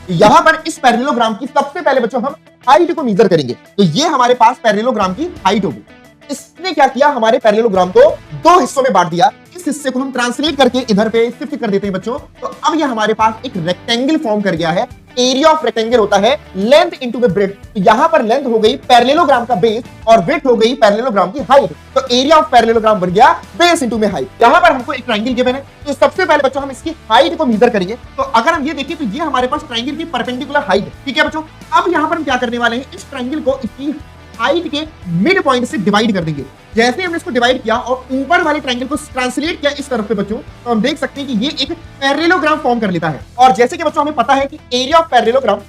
यहां पर इस पैरेललोग्राम की सबसे पहले बच्चों हम हाइट को मेजर करेंगे। तो ये हमारे पास पैरेललोग्राम की हाइट होगी। इसने क्या किया, हमारे पैरेललोग्राम को दो हिस्सों में बांट दिया। इस हिस्से को हम ट्रांसलेट करके इधर पे शिफ्ट कर देते हैं बच्चों। तो अब ये हमारे पास एक रेक्टेंगल फॉर्म कर गया है। एरिया ऑफ रेक्टेंगल होता है लेंथ इनटू द ब्रेड्थ। तो यहां पर लेंथ हो गई पैरेललोग्राम का बेस और ब्रेड्थ हो गई पैरेललोग्राम की हाइट। तो एरिया ऑफ पैरेललोग्राम बन गया बेस इनटू में हाइट। यहां पर हमको एक ट्रायंगल गिवन है। तो सबसे पहले बच्चों हम इसकी हाइट को मेजर करेंगे। तो अगर हम ये देखें तो ये हमारे पास ट्रायंगल की परपेंडिकुलर हाइट है। ठीक है बच्चों, अब यहां पर हम क्या करने वाले हैं, इस ट्रायंगल को इसकी हाइट के मिड पॉइंट से डिवाइड कर देंगे। जैसे हमने इसको डिवाइड किया और ऊपर वाले ट्रायंगल को ट्रांसलेट किया इस तरफ पे बच्चों, तो हम देख सकते हैं कि ये एक पैरेललोग्राम फॉर्म कर लेता है। और जैसे कि बच्चों हमें पता है कि area of parallelogram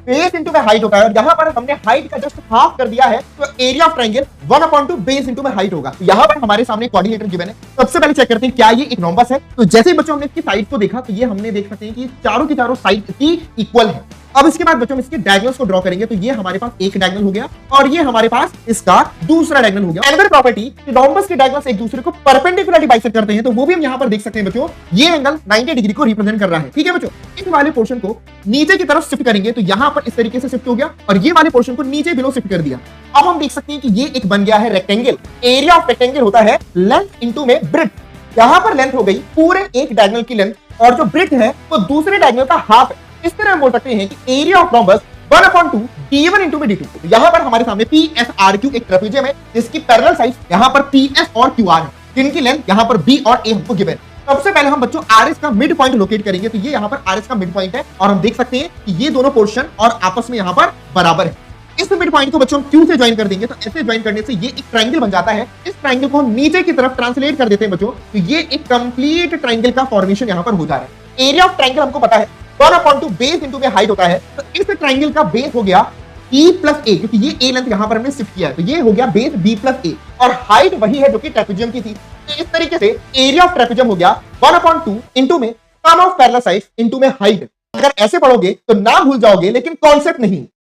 base into में हाइट होता है, और यहां पर हमने हाइट का जस्ट हाफ कर दिया है, तो area of triangle 1/2 base into में हाइट होगा। यहां पर हमारे सामने कोऑर्डिनेटर गिवन है। सबसे पहले चेक करते हैं क्या ये एक रोम्बस है। तो जैसे ही बच्चों हमने इसकी साइड को देखा तो ये हमने देख सकते हैं कि चारों की चारों साइड इसकी इक्वल है। अब इसके बाद बच्चों हम इसके डायगोनल्स को ड्रॉ करेंगे। तो ये हमारे पास एक डायगोनल हो गया और ये हमारे पास इसका दूसरा डायगोनल हो गया। अनदर प्रॉपर्टी कि रोम्बस के डायगोनल्स एक दूसरे को परपेंडिकुलरली बाइसेक्ट करते हैं, तो वो भी हम यहां पर देख सकते हैं बच्चों। ये एंगल 90 डिग्री को रिप्रेजेंट कर रहा है। ठीक है बच्चों, इस वाले पोर्शन को नीचे की तरफ शिफ्ट करेंगे तो यहां पर इस तरीके से शिफ्ट हो गया और ये वाले पोर्शन को नीचे बिलो शिफ्ट कर दिया। अब हम देख सकते हैं कि ये एक बन गया है रेक्टेंगल। एरिया ऑफ रेक्टेंगल होता है लेंथ इनटू में ब्रेड्थ। यहां पर लेंथ हो गई पूरे एक डायगोनल की लेंथ और जो ब्रेड्थ है वो दूसरे डायगोनल का हाफ है। इस तरह हम बोल सकते हैं कि area of rhombus 1/2 d1 into d2। यहां पर हमारे सामने PSRQ एक ट्रेपेजियम है जिसकी पैरेलल साइड यहां पर PS और QR है, जिनकी लेंथ यहां पर B और A हमको गिवन है। सबसे पहले हम बच्चों RS का मिड पॉइंट लोकेट करेंगे। तो ये यहां पर RS का मिड पॉइंट है और हम देख सकते हैं कि ये दोनों पोर्शन और आपस में यहां पर बराबर है। इस मिड पॉइंट को बच्चों हम Q से ज्वाइन कर देंगे। तो ऐसे ज्वाइन करने से ये एक ट्रायंगल बन जाता है। इस ट्रायंगल को हम नीचे की तरफ ट्रांसलेट कर देते हैं बच्चों, तो ये एक कंप्लीट ट्रायंगल का फॉर्मेशन यहां पर हो जा रहा है। एरिया ऑफ ट्रायंगल हमको पता है 1/2 बेस इनटू में हाइट होता है। तो इस ट्रायंगल का बेस हो गया E प्लस ए, क्योंकि ये ए लेंथ यहां पर हमने शिफ्ट किया है, तो ये हो गया बेस B प्लस ए और हाइट वही है जो कि ट्रेपेजियम की थी। तो इस तरीके से एरिया ऑफ ट्रेपेजियम हो गया 1/2 इनटू में सम ऑफ पैरेलल साइड्स इनटू में हाइट। अगर ऐसे पढ़ोगे तो नाम भूल जाओगे लेकिन कॉन्सेप्ट नहीं।